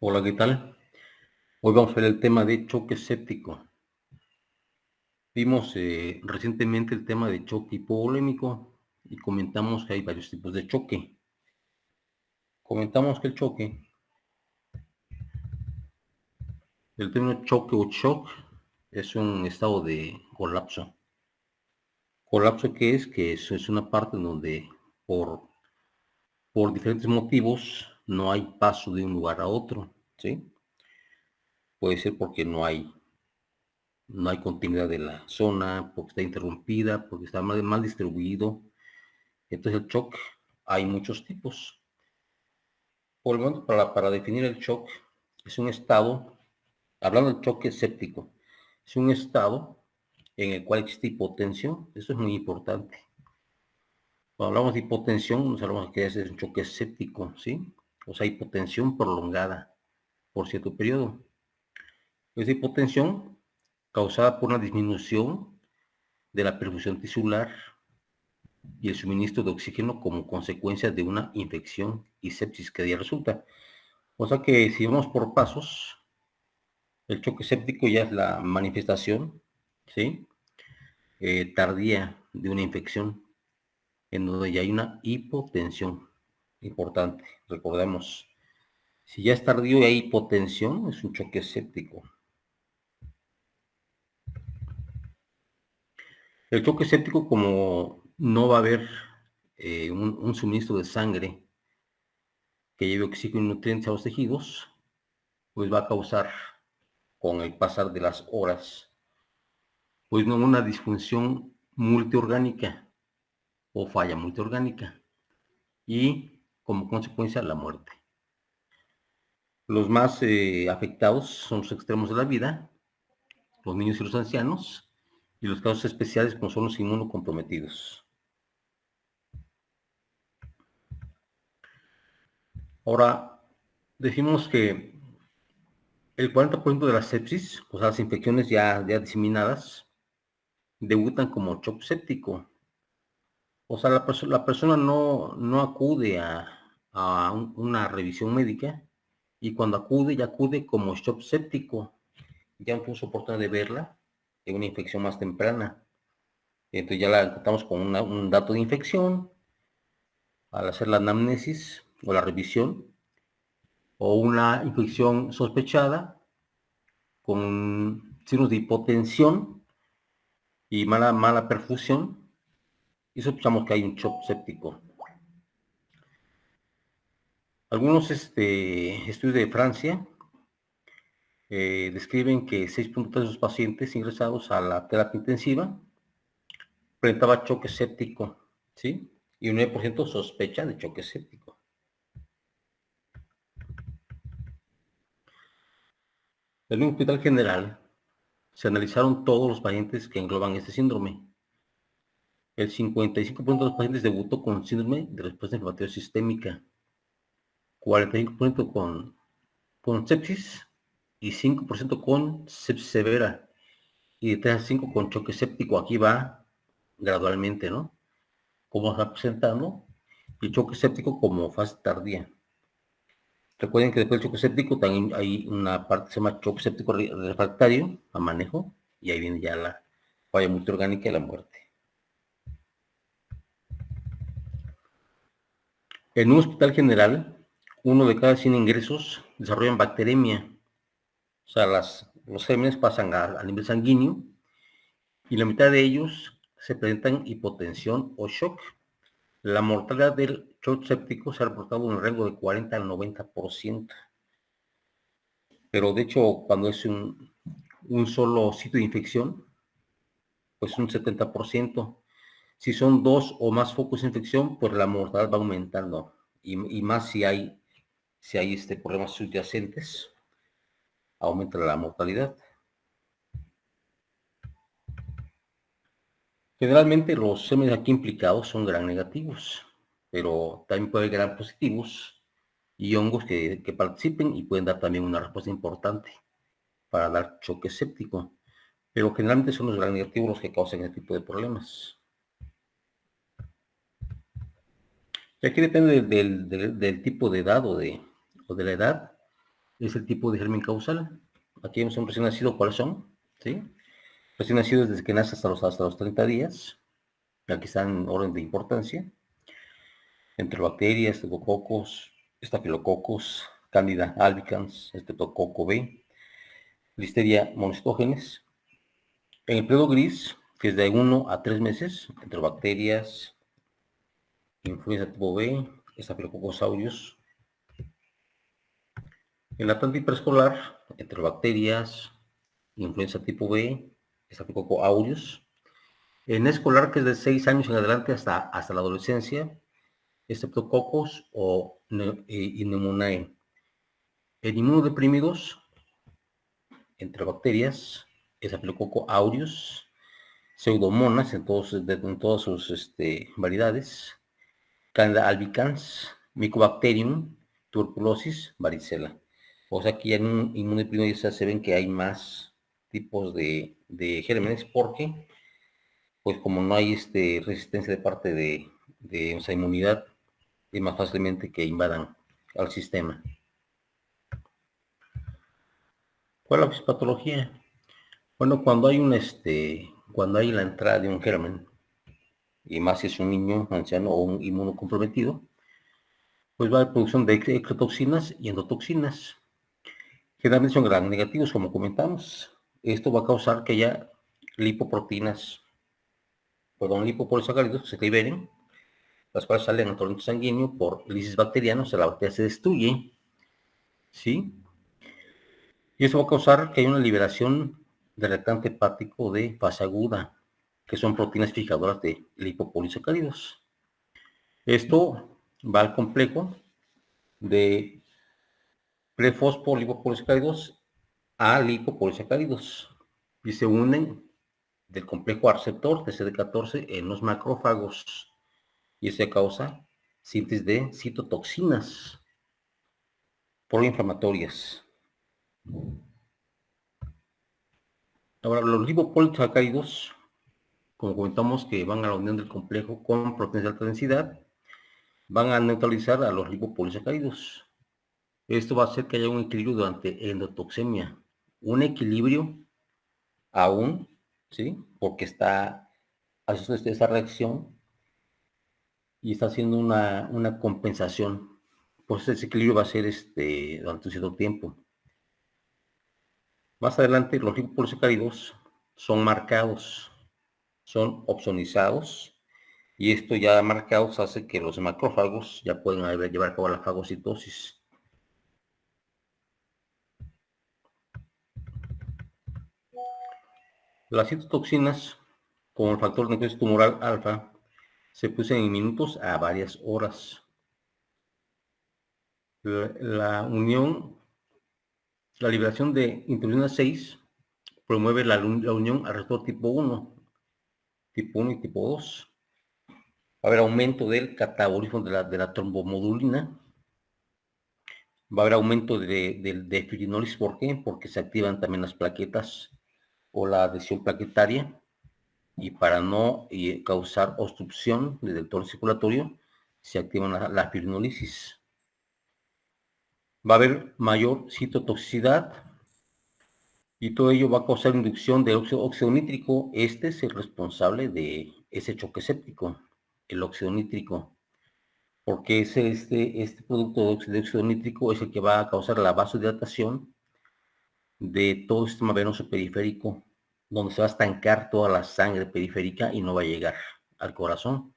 Hola, ¿qué tal? Hoy vamos a ver el tema de choque séptico. Vimos recientemente el tema de choque hipovolémico y comentamos que hay varios tipos de choque. Comentamos que el término choque o shock es un estado de colapso. ¿Colapso qué es? Que eso es una parte en donde por, por diferentes motivos no hay paso de un lugar a otro, ¿sí? Puede ser porque no hay continuidad de la zona, porque está interrumpida, porque está mal distribuido. Entonces el shock hay muchos tipos. Por el momento, para definir el shock, es un estado, hablando del choque séptico, es un estado en el cual existe hipotensión. Eso es muy importante. Cuando hablamos de hipotensión, nos hablamos que es un choque séptico, ¿sí? O sea, hipotensión prolongada por cierto periodo. Esa hipotensión causada por una disminución de la perfusión tisular y el suministro de oxígeno como consecuencia de una infección y sepsis que ya resulta. O sea que si vamos por pasos, el choque séptico ya es la manifestación, ¿sí? Tardía de una infección en donde ya hay una hipotensión. Importante, recordemos. Si ya es tardío y hay hipotensión, es un choque séptico. El choque séptico, como no va a haber un suministro de sangre que lleve oxígeno y nutrientes a los tejidos, pues va a causar con el pasar de las horas, pues no una disfunción multiorgánica o falla multiorgánica y como consecuencia la muerte. Los más afectados son los extremos de la vida, los niños y los ancianos, y los casos especiales como son los inmunocomprometidos. Ahora, decimos que el 40% de las sepsis, o sea, las infecciones ya diseminadas, debutan como shock séptico. O sea, la persona no acude a una revisión médica y cuando acude, ya acude como shock séptico. Ya no tuvo oportunidad de verla en una infección más temprana. Entonces ya la contamos con un dato de infección al hacer la anamnesis o la revisión, o una infección sospechada con signos de hipotensión y mala perfusión, y sospechamos que hay un shock séptico. Algunos estudios de Francia describen que 6.3 de los pacientes ingresados a la terapia intensiva presentaba choque séptico, ¿sí? Y un 9% sospecha de choque séptico. En un hospital general se analizaron todos los pacientes que engloban este síndrome. El 55% de los pacientes debutó con síndrome de respuesta inflamatoria sistémica, 45% con sepsis y 5% con sepsis severa y de 3 a 5 con choque séptico. Aquí va gradualmente, ¿no? Cómo se va presentando y choque séptico como fase tardía. Recuerden que después del choque séptico también hay una parte que se llama choque séptico refractario a manejo y ahí viene ya la falla multiorgánica y la muerte. En un hospital general, 1 de cada 100 ingresos desarrollan bacteremia. O sea, los gérmenes pasan a nivel sanguíneo y la mitad de ellos se presentan hipotensión o shock. La mortalidad del shock séptico se ha reportado en un rango de 40 al 90%. Pero de hecho, cuando es un solo sitio de infección, pues un 70%. Si son dos o más focos de infección, pues la mortalidad va aumentando. Y más si hay problemas subyacentes, aumenta la mortalidad. Generalmente los gérmenes aquí implicados son gran negativos, pero también puede haber gran positivos y hongos que participen y pueden dar también una respuesta importante para dar choque séptico. Pero generalmente son los gran negativos los que causan este tipo de problemas. Y aquí depende del tipo de edad o de la edad, es el tipo de germen causal. Aquí vemos un recién nacido, ¿cuáles son? ¿Sí? Recién nacidos desde que nace hasta los 30 días. Aquí están en orden de importancia. Enterobacterias, estafilococos, Candida albicans, Streptococo B, Listeria monocytogenes. En el periodo gris, que es de 1 a 3 meses, enterobacterias, influenza tipo B, Staphylococcus aureus. En la etapa preescolar, enterobacterias, influenza tipo B, Staphylococcus aureus. En escolar, que es de 6 años en adelante hasta la adolescencia, Streptococcus y Pneumoniae. En inmunodeprimidos, entre bacterias, Staphylococcus aureus, Pseudomonas en todas sus variedades, Candida albicans, Mycobacterium, tuberculosis, varicela. O sea, aquí en un inmunodeprimido ya se ven que hay más tipos de gérmenes porque, pues como no hay resistencia de parte de esa inmunidad, es más fácilmente que invadan al sistema. ¿Cuál es la fisiopatología? Bueno, cuando hay la entrada de un germen, y más si es un niño, anciano o un inmunocomprometido, pues va a haber producción de ectotoxinas y endotoxinas. Generalmente son gram negativos, como comentamos. Esto va a causar que haya lipopolisacáridos que se liberen, las cuales salen al torrente sanguíneo por lisis bacteriana, o sea, la bacteria se destruye, ¿sí? Y eso va a causar que haya una liberación de reactante hepático de fase aguda, que son proteínas fijadoras de lipopolisacáridos. Esto va al complejo de prefosfolipopolysacáridos a lipopolisacáridos y se unen del complejo A receptor de CD14 en los macrófagos y eso causa síntesis de citotoxinas proinflamatorias. Ahora, los lipopolisacáridos, como comentamos, que van a la unión del complejo con proteínas de alta densidad, van a neutralizar a los lipopolisacáridos. Esto va a hacer que haya un equilibrio durante endotoxemia. Un equilibrio aún, ¿sí? Porque está haciendo esa reacción y está haciendo una compensación. Pues ese equilibrio va a ser durante un cierto tiempo. Más adelante, los lipopolisacáridos son marcados, son opsonizados, y esto ya marcados hace que los macrófagos ya pueden llevar a cabo la fagocitosis. Las citotoxinas, como el factor de necrosis tumoral alfa, se producen en minutos a varias horas. La liberación de interleucina 6 promueve la unión al receptor tipo 1 y tipo 2. Va a haber aumento del catabolismo de la trombomodulina. Va a haber aumento de fibrinolis. ¿Por qué? Porque se activan también las plaquetas o la adhesión plaquetaria. Y para no causar obstrucción del torrente circulatorio, se activa la fibrinolisis. Va a haber mayor citotoxicidad y todo ello va a causar inducción de óxido nítrico. Este es el responsable de ese choque séptico, el óxido nítrico, porque este producto de óxido nítrico es el que va a causar la vasodilatación de todo el sistema venoso periférico, donde se va a estancar toda la sangre periférica y no va a llegar al corazón.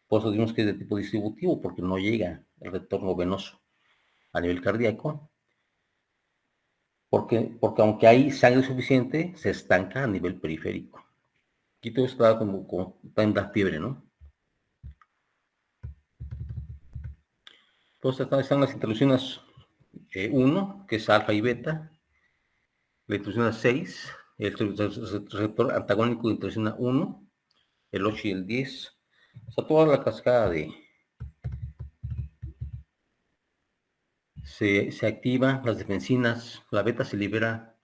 Por eso decimos que es de tipo distributivo, porque no llega el retorno venoso a nivel cardíaco, porque aunque hay sangre suficiente, se estanca a nivel periférico. Aquí todo está como la fiebre, ¿no? Entonces están las interleucinas 1, que es alfa y beta, la interleucina 6, el receptor antagónico de interleucina 1, el 8 y el 10. O sea, toda la cascada se activa, las defensinas, la beta se libera,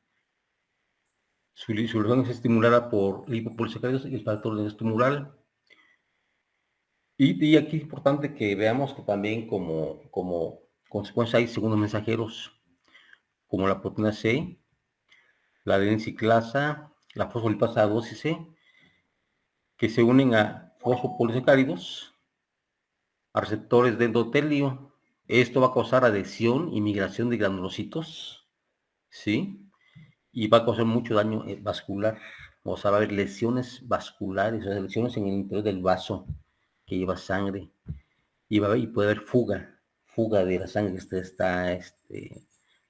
su liberación es estimulada por lipopolisacáridos y el factor de tumoral. Y aquí es importante que veamos que también como consecuencia hay segundos mensajeros. como la proteína C, la adenosiclasa, la fosfolipasa 2 y C, que se unen a fosfopolisacáridos, a receptores de endotelio. Esto va a causar adhesión y migración de granulocitos, ¿sí? Y va a causar mucho daño vascular. O sea, va a haber lesiones vasculares, o sea, lesiones en el interior del vaso que lleva sangre. Y puede haber fuga de la sangre que está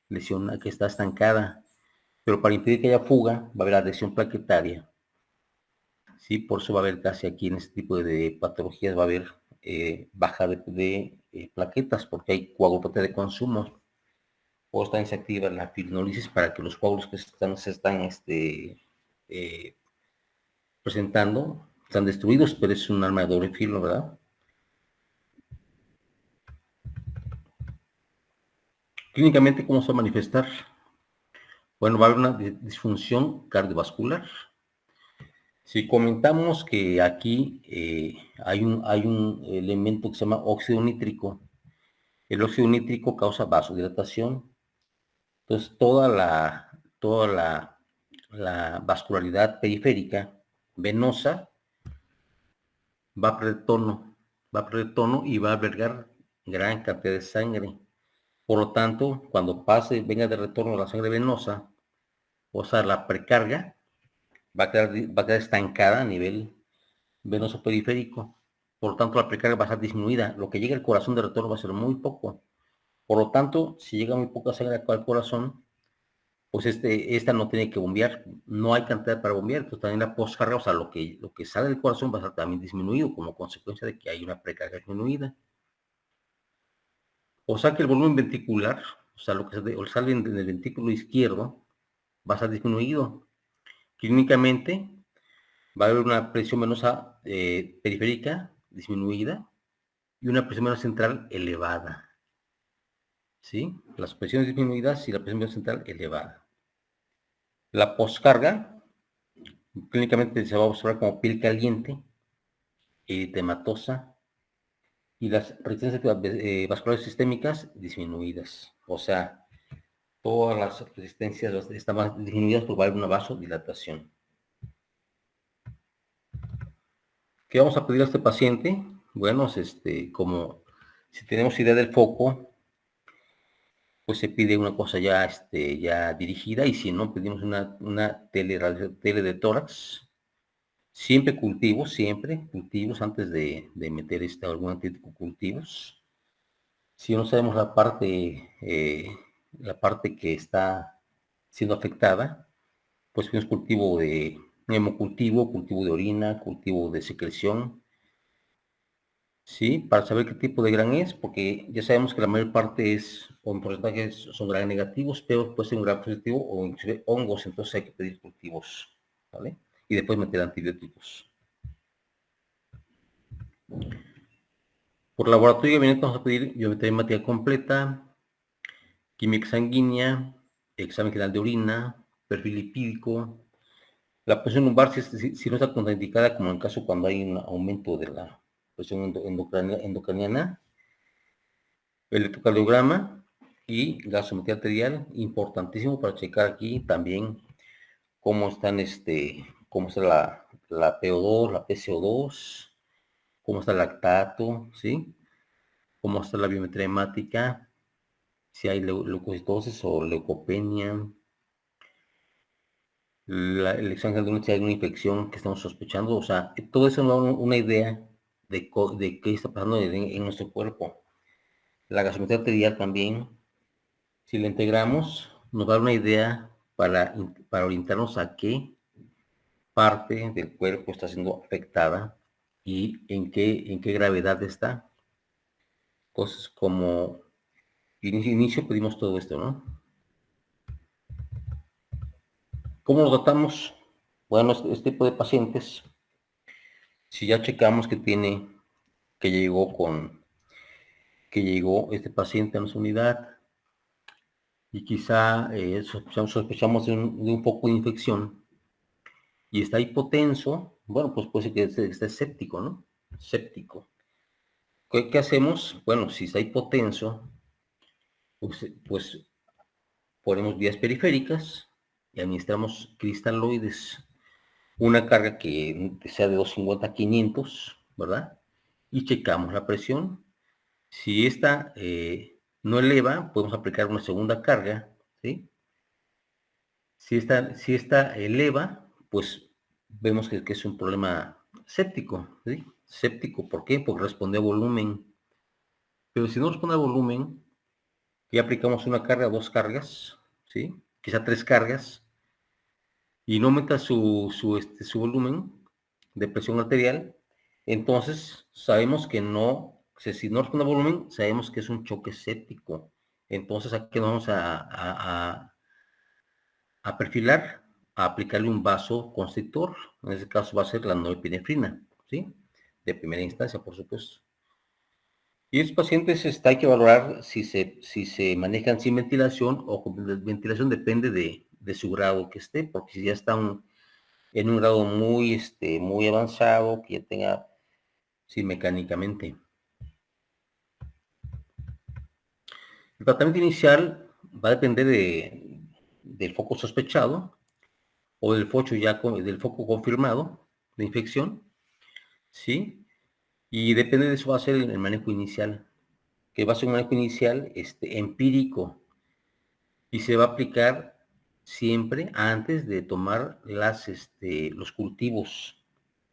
lesión que está estancada. Pero para impedir que haya fuga, va a haber adhesión plaquetaria. ¿Sí? Por eso va a haber casi aquí en este tipo de patologías, va a haber baja de plaquetas, porque hay coagulopatía de consumo. O está inactiva la fibrinólisis para que los coágulos que se están eh, presentando están destruidos, pero es un arma de doble filo, ¿verdad? Clínicamente, ¿cómo se va a manifestar? Bueno, va a haber una disfunción cardiovascular. Si comentamos que aquí hay un elemento que se llama óxido nítrico, el óxido nítrico causa vasodilatación. Entonces, toda la vascularidad periférica venosa va a perder tono y va a albergar gran cantidad de sangre. Por lo tanto, cuando venga de retorno la sangre venosa, o sea, la precarga, va a quedar estancada a nivel venoso periférico. Por lo tanto, la precarga va a estar disminuida. Lo que llega al corazón de retorno va a ser muy poco. Por lo tanto, si llega muy poca sangre al corazón, pues esta no tiene que bombear, no hay cantidad para bombear, entonces también la poscarga, o sea, lo que sale del corazón va a estar también disminuido como consecuencia de que hay una precarga disminuida. O sea que el volumen ventricular, o sea, lo que sale en el ventrículo izquierdo, va a estar disminuido. Clínicamente va a haber una presión venosa periférica disminuida y una presión venosa central elevada. ¿Sí? Las presiones disminuidas y la presión venosa central elevada. La poscarga clínicamente se va a observar como piel caliente, erytematosa y las resistencias vasculares sistémicas disminuidas. O sea, todas las resistencias están disminuidas por una vasodilatación. ¿Qué vamos a pedir a este paciente? Bueno, como si tenemos idea del foco, pues se pide una cosa ya dirigida, y si no, pedimos una tele de tórax. Siempre cultivos antes de meter algún antibiótico, cultivos. Si no sabemos la parte que está siendo afectada, pues tenemos cultivo de orina, cultivo de secreción, ¿sí? Para saber qué tipo de gran es, porque ya sabemos que la mayor parte o en porcentajes son gran negativos, pero puede ser un gran positivo o inclusive hongos, entonces hay que pedir cultivos, ¿vale? Y después meter antibióticos. Por laboratorio de vamos a pedir biometría hemática completa, química sanguínea, examen general de orina, perfil lipídico. La presión lumbar, si no está contraindicada, como en el caso cuando hay un aumento de la presión endocraniana, el electrocardiograma y gasometría arterial, importantísimo para checar aquí también cómo cómo está la PO2, la PCO2, cómo está el lactato, ¿sí? Cómo está la biometría hemática, si hay leucocitosis o leucopenia, el examen de una, si hay una infección que estamos sospechando, o sea, todo eso nos da una idea de qué está pasando en nuestro cuerpo. La gasometría arterial también, si la integramos, nos da una idea para orientarnos a qué parte del cuerpo está siendo afectada y en qué gravedad está. Entonces, como inicio pedimos todo esto, ¿no? ¿Cómo lo tratamos? Bueno, este tipo de pacientes, si ya checamos que llegó este paciente a nuestra unidad y quizá sospechamos de un foco de infección y está hipotenso, bueno, pues puede ser que esté séptico, ¿no? Séptico. ¿Qué hacemos? Bueno, si está hipotenso, pues ponemos vías periféricas y administramos cristaloides. Una carga que sea de 250 a 500, ¿verdad? Y checamos la presión. Si esta no eleva, podemos aplicar una segunda carga, ¿sí? Si esta eleva, pues vemos que es un problema séptico, ¿sí? Séptico, ¿por qué? Porque responde a volumen. Pero si no responde a volumen, y aplicamos una carga, dos cargas, ¿sí? Quizá tres cargas, y no aumenta su volumen de presión arterial, entonces sabemos que no, o sea, si no responde a volumen, sabemos que es un choque séptico. Entonces aquí nos vamos a perfilar, a aplicarle un vasoconstrictor, en este caso va a ser la norepinefrina, ¿sí? De primera instancia, por supuesto. Y estos pacientes hay que valorar si se manejan sin ventilación o con ventilación, depende de su grado que esté, porque si ya está en un grado muy avanzado, que ya tenga, sí, mecánicamente. El tratamiento inicial va a depender del foco sospechado o del foco confirmado de infección, ¿sí? Y depende de eso va a ser el manejo inicial, que va a ser un manejo inicial empírico, y se va a aplicar siempre antes de tomar los cultivos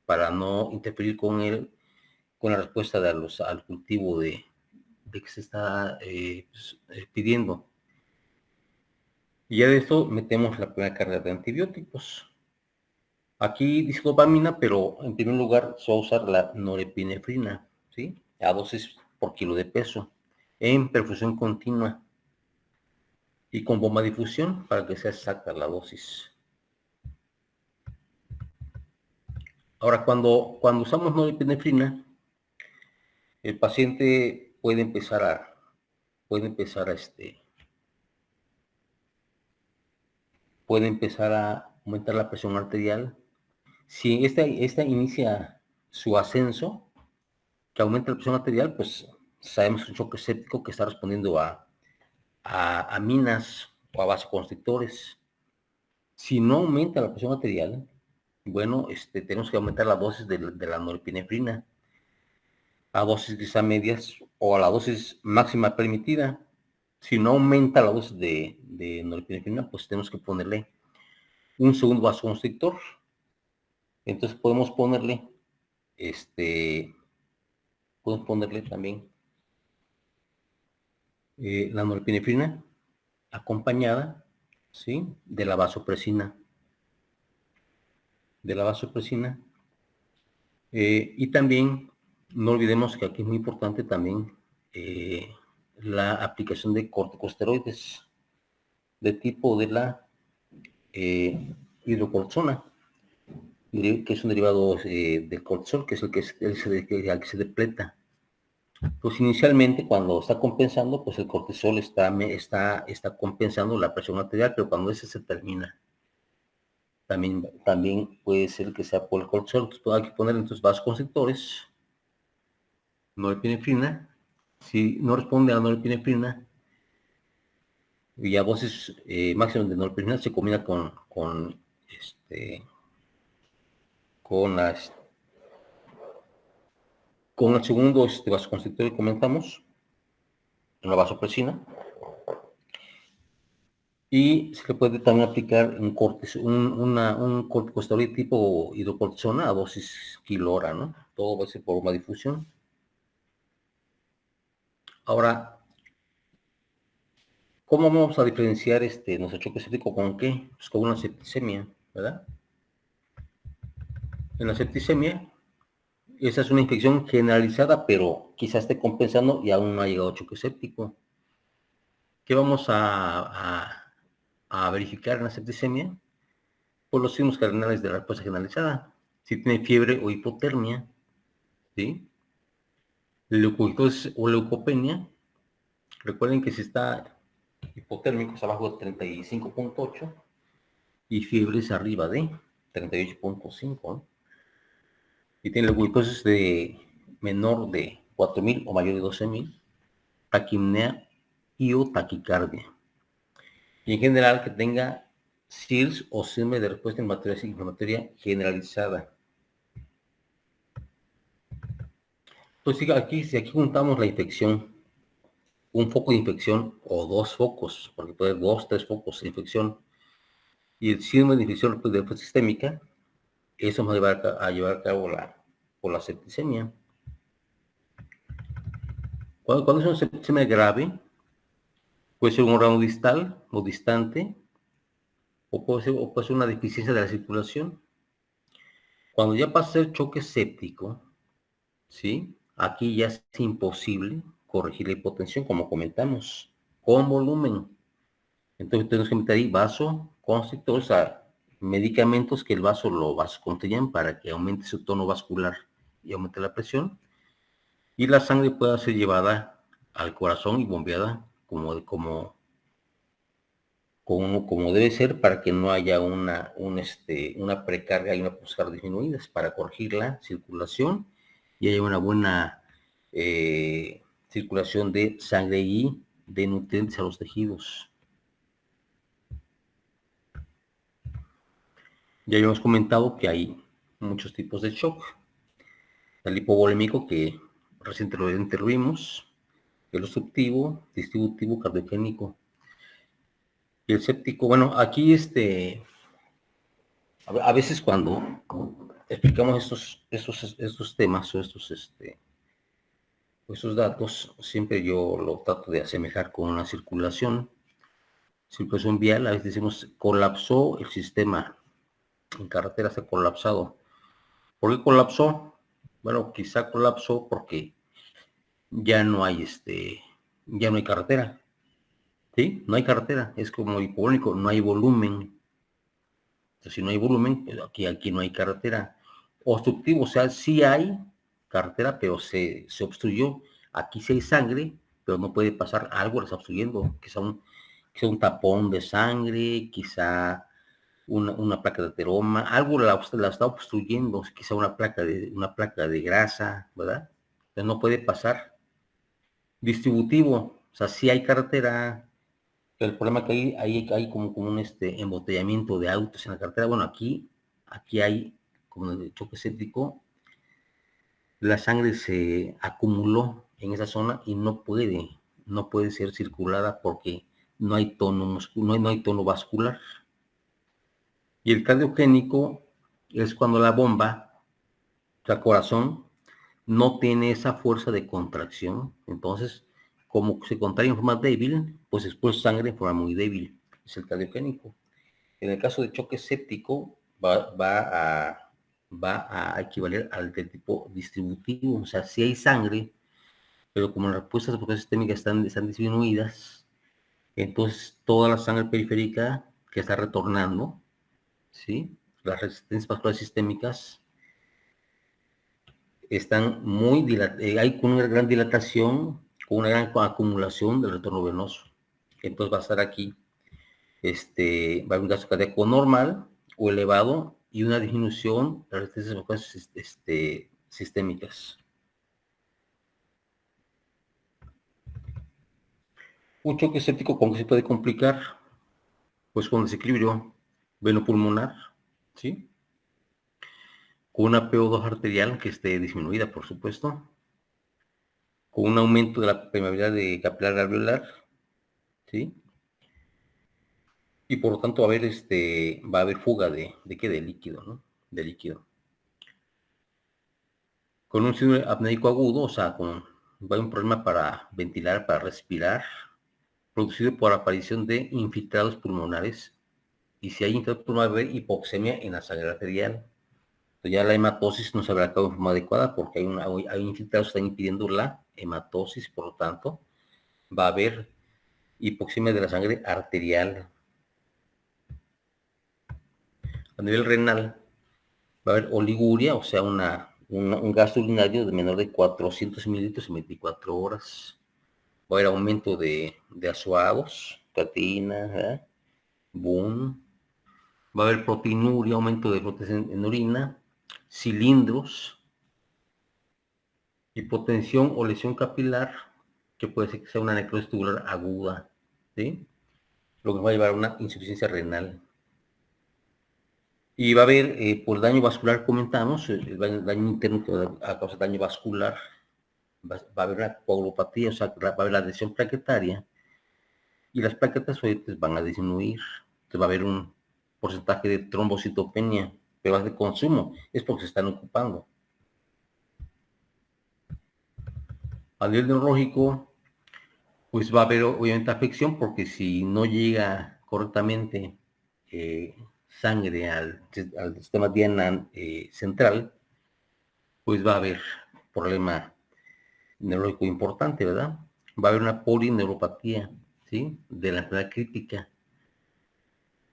para no interferir con la respuesta al cultivo de que se está pidiendo. Y ya de esto metemos la primera carga de antibióticos. Aquí dice dopamina, pero en primer lugar se va a usar la norepinefrina, ¿sí? A dosis por kilo de peso, en perfusión continua y con bomba de difusión para que sea exacta la dosis. Ahora, cuando usamos norepinefrina, el paciente puede empezar a aumentar la presión arterial. Si esta inicia su ascenso, que aumenta la presión arterial, pues sabemos que es un choque séptico que está respondiendo a aminas o a vasoconstrictores. Si no aumenta la presión arterial, bueno, tenemos que aumentar la dosis de la norepinefrina a dosis quizá medias o a la dosis máxima permitida. Si no aumenta la dosis de norepinefrina, pues tenemos que ponerle un segundo vasoconstrictor. Entonces podemos ponerle también la norepinefrina acompañada, ¿sí? De la vasopresina. Y también, no olvidemos que aquí es muy importante también la aplicación de corticosteroides de tipo de la hidrocortisona, que es un derivado del cortisol, que es el que se depleta. Pues inicialmente cuando está compensando, pues el cortisol está compensando la presión arterial, pero cuando ese se termina, también puede ser que sea por el cortisol. Entonces hay que poner entonces vasoconstrictores, norepinefrina. Si no responde a la norepinefrina, y a dosis máximas de norepinefrina se combina con las con el segundo vasoconstrictor que comentamos, la vasopresina, y se le puede también aplicar un corticosteroide tipo hidrocortisona a dosis kilora, ¿no? Todo va a ser por una difusión. Ahora, ¿cómo vamos a diferenciar nuestro choque séptico con qué? Pues con una septicemia, ¿verdad? En la septicemia, esa es una infección generalizada, pero quizás esté compensando y aún no ha llegado choque séptico. ¿Qué vamos a verificar en la septicemia? Pues los signos cardinales de la respuesta generalizada. Si tiene fiebre o hipotermia, ¿sí? Leucocitosis o leucopenia. Recuerden que si está hipotérmico es abajo de 35.8 y fiebre es arriba de 38.5, ¿no? Y tiene leucocitosis de menor de 4.000 o mayor de 12.000, taquimnea y o taquicardia. Y en general que tenga SIRS o síndrome de respuesta inflamatoria generalizada. Entonces, si aquí juntamos la infección, un foco de infección o dos focos, porque puede haber 2, 3 focos de infección, y el síndrome de infección de respuesta sistémica, eso nos va a llevar a cabo la septicemia. Cuando es una septicemia grave, puede ser un órgano distal o distante, o puede ser una deficiencia de la circulación. Cuando ya pasa a ser choque séptico, ¿sí? Aquí ya es imposible corregir la hipotensión, como comentamos, con volumen. Entonces tenemos que meter ahí vasoconstrictores, a medicamentos que el vaso lo vasoconstriyan para que aumente su tono vascular y aumente la presión, y la sangre pueda ser llevada al corazón y bombeada como debe ser, para que no haya una precarga y una poscarga disminuidas, para corregir la circulación y haya una buena circulación de sangre y de nutrientes a los tejidos. Ya habíamos comentado que hay muchos tipos de shock. El hipovolémico, que recientemente lo vimos, el obstructivo, distributivo, cardiogénico. Y el séptico, bueno, aquí a veces cuando explicamos estos temas o estos datos, siempre yo lo trato de asemejar con una circulación vial. A veces decimos, colapsó el sistema, en carretera se ha colapsado. ¿Por qué colapsó? Bueno, quizá colapsó porque ya no hay ya no hay carretera, ¿sí? No hay carretera, es como hipogónico, no hay volumen. Entonces, si no hay volumen, aquí no hay carretera. Obstructivo, o sea, sí hay carretera, pero se obstruyó. Aquí sí hay sangre, pero no puede pasar, algo la está obstruyendo, quizá un tapón de sangre, quizá una placa de ateroma, algo la está obstruyendo, quizá una placa de grasa, ¿verdad? Entonces no puede pasar. Distributivo, o sea, sí hay carretera, pero el problema que hay como un embotellamiento de autos en la carretera. Bueno, aquí hay, como en el choque séptico, la sangre se acumuló en esa zona y no puede ser circulada porque no hay tono vascular. Y el cardiogénico es cuando la bomba, o sea, el corazón, no tiene esa fuerza de contracción. Entonces, como se contrae en forma débil, pues expulsa sangre en forma muy débil. Es el cardiogénico. En el caso de choque séptico, va a equivaler al del tipo distributivo. O sea, si hay sangre, pero como las respuestas sistémicas están disminuidas, entonces toda la sangre periférica que está retornando, ¿sí? Las resistencias vasculares sistémicas están hay una gran dilatación, con una gran acumulación del retorno venoso. Entonces va a estar aquí, va a haber un gasto cardíaco normal o elevado y una disminución de las resistencias vasculares sistémicas. Un choque séptico, ¿con qué se puede complicar? Pues con desequilibrio venopulmonar, ¿sí? Con una PO2 arterial que esté disminuida, por supuesto, con un aumento de la permeabilidad de capilar alveolar, ¿sí? Y por lo tanto va a haber fuga de líquido, ¿no? De líquido. Con un síndrome apneico agudo, o sea, va a haber un problema para ventilar, para respirar, producido por aparición de infiltrados pulmonares. Y si hay infiltrados pulmonares, va a haber hipoxemia en la sangre arterial. Entonces ya la hematosis no se habrá acabado de forma adecuada porque hay infiltrados que están impidiendo la hematosis, por lo tanto, va a haber hipoxemia de la sangre arterial. A nivel renal, va a haber oliguria, o sea, un gasto urinario de menor de 400 mililitros en 24 horas. Va a haber aumento de azuados, cateína, boom. Va a haber proteinuria, aumento de proteinas en orina, cilindros, hipotensión o lesión capilar, que puede ser que sea una necrosis tubular aguda, ¿sí? lo que va a llevar a una insuficiencia renal. Y va a haber, por daño vascular, comentamos, el daño interno que va a causar daño vascular, va a haber una coagulopatía, o sea, va a haber la adhesión plaquetaria, y las plaquetas van a disminuir. Entonces va a haber un porcentaje de trombocitopenia, pero es de consumo, es porque se están ocupando. A nivel neurológico, pues va a haber obviamente afección, porque si no llega correctamente sangre al sistema diana central, pues va a haber problema neurológico importante, ¿verdad? Va a haber una polineuropatía, ¿sí? De la enfermedad crítica.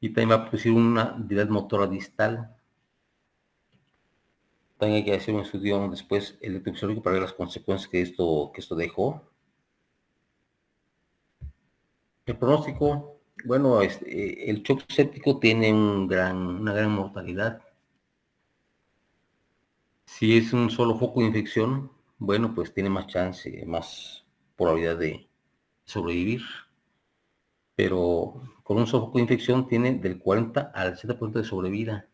Y también va a producir una debilidad motora distal. También hay que hacer un estudio después electrofisiológico para ver las consecuencias que esto dejó. El pronóstico, bueno, el shock séptico tiene una gran mortalidad. Si es un solo foco de infección, bueno, pues tiene más chance, más probabilidad de sobrevivir. Pero con un solo foco de infección tiene del 40 al 70% de sobrevida.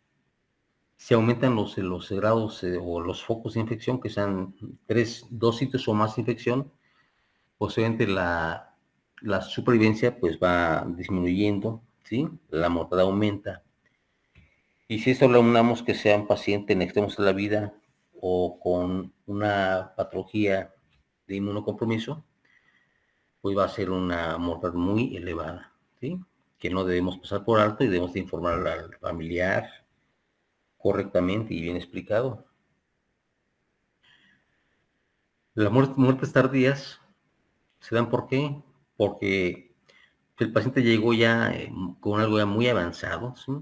Si aumentan los grados o los focos de infección, que sean dos sitios o más de infección, posiblemente la supervivencia pues va disminuyendo, ¿sí? La mortalidad aumenta. Y si esto lo unamos que sea un paciente en extremos de la vida o con una patología de inmunocompromiso, pues va a ser una mortalidad muy elevada, ¿sí? Que no debemos pasar por alto y debemos de informar al familiar correctamente y bien explicado. Las muertes tardías se dan ¿por qué? Porque el paciente llegó ya con algo ya muy avanzado, ¿sí?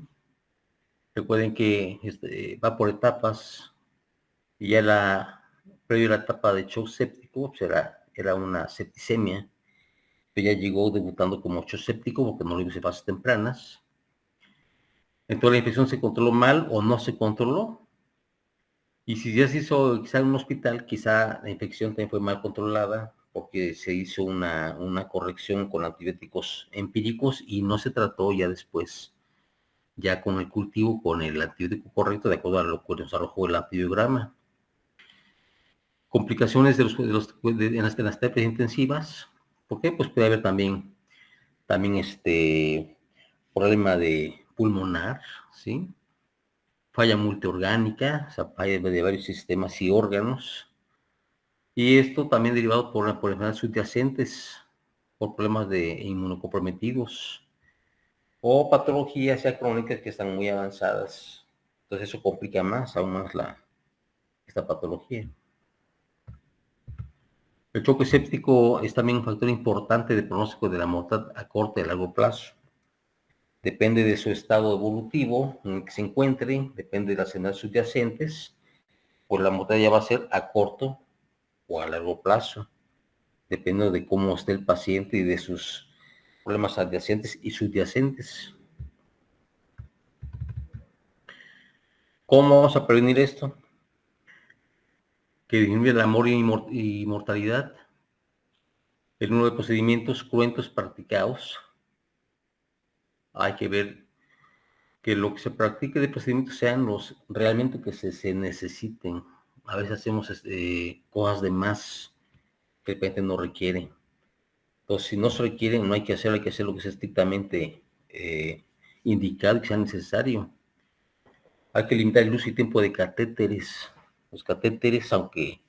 Recuerden que va por etapas y ya previo a la etapa de shock séptico, pues era una septicemia, pero ya llegó debutando como shock séptico porque no lo hizo en fases tempranas. Entonces la infección se controló mal o no se controló. Y si ya se hizo quizá en un hospital, quizá la infección también fue mal controlada porque se hizo una corrección con antibióticos empíricos y no se trató ya después, ya con el cultivo, con el antibiótico correcto, de acuerdo a lo que nos arrojó el antibiograma. Complicaciones en las terapias intensivas. ¿Por qué? Pues puede haber también problema de pulmonar, ¿sí? Falla multiorgánica, o sea, falla de varios sistemas y órganos. Y esto también derivado por enfermedades subyacentes, por problemas de inmunocomprometidos o patologías ya crónicas que están muy avanzadas. Entonces eso complica aún más esta patología. El choque séptico es también un factor importante de pronóstico de la mortalidad a corto y a largo plazo. Depende de su estado evolutivo en el que se encuentre, depende de las enfermedades subyacentes, pues la mortalidad ya va a ser a corto o a largo plazo, dependiendo de cómo esté el paciente y de sus problemas adyacentes y subyacentes. ¿Cómo vamos a prevenir esto? Que disminuye el amor y mortalidad, el número de procedimientos cruentos practicados. Hay que ver que lo que se practique de procedimientos sean los realmente que se necesiten. A veces hacemos cosas de más que de repente no requieren. Entonces, si no se requieren, no hay que hacer, hay que hacer lo que sea estrictamente indicado y que sea necesario. Hay que limitar el uso y tiempo de catéteres. Los catéteres, aunque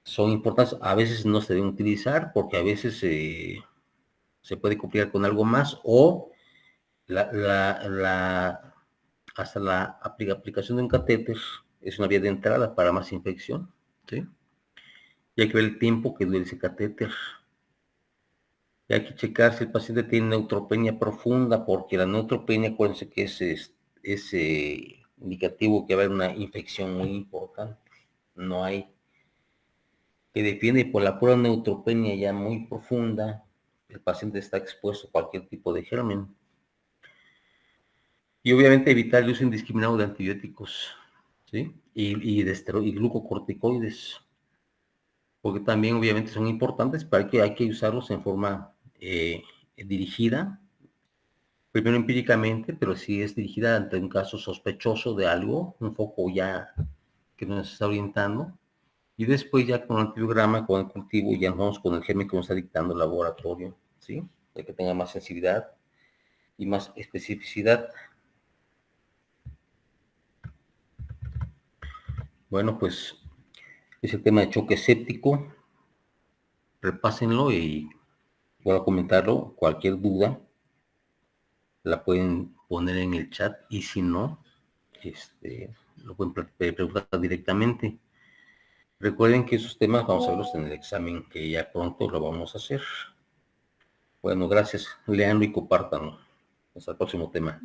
son importantes, a veces no se deben utilizar porque a veces se puede complicar con algo más o hasta la aplicación de un catéter es una vía de entrada para más infección, ¿sí? Y hay que ver el tiempo que dure ese catéter. Y hay que checar si el paciente tiene neutropenia profunda, porque la neutropenia, acuérdense que es indicativo que va a haber una infección muy importante. No hay que defiende por la pura neutropenia ya muy profunda, el paciente está expuesto a cualquier tipo de germen. Y obviamente evitar el uso indiscriminado de antibióticos, ¿sí? Y glucocorticoides, porque también obviamente son importantes, pero hay que usarlos en forma dirigida, primero empíricamente, pero si es dirigida ante un caso sospechoso de algo, un foco ya que nos está orientando, y después ya con el antibiograma, con el cultivo, ya nos vamos con el germen que nos está dictando el laboratorio, ¿sí? De que tenga más sensibilidad y más especificidad. Bueno, pues es el tema de choque séptico. Repásenlo y voy a comentarlo. Cualquier duda la pueden poner en el chat y si no, lo pueden preguntar directamente. Recuerden que esos temas vamos a verlos en el examen que ya pronto lo vamos a hacer. Bueno, gracias. Leanlo y compártanlo. Hasta el próximo tema.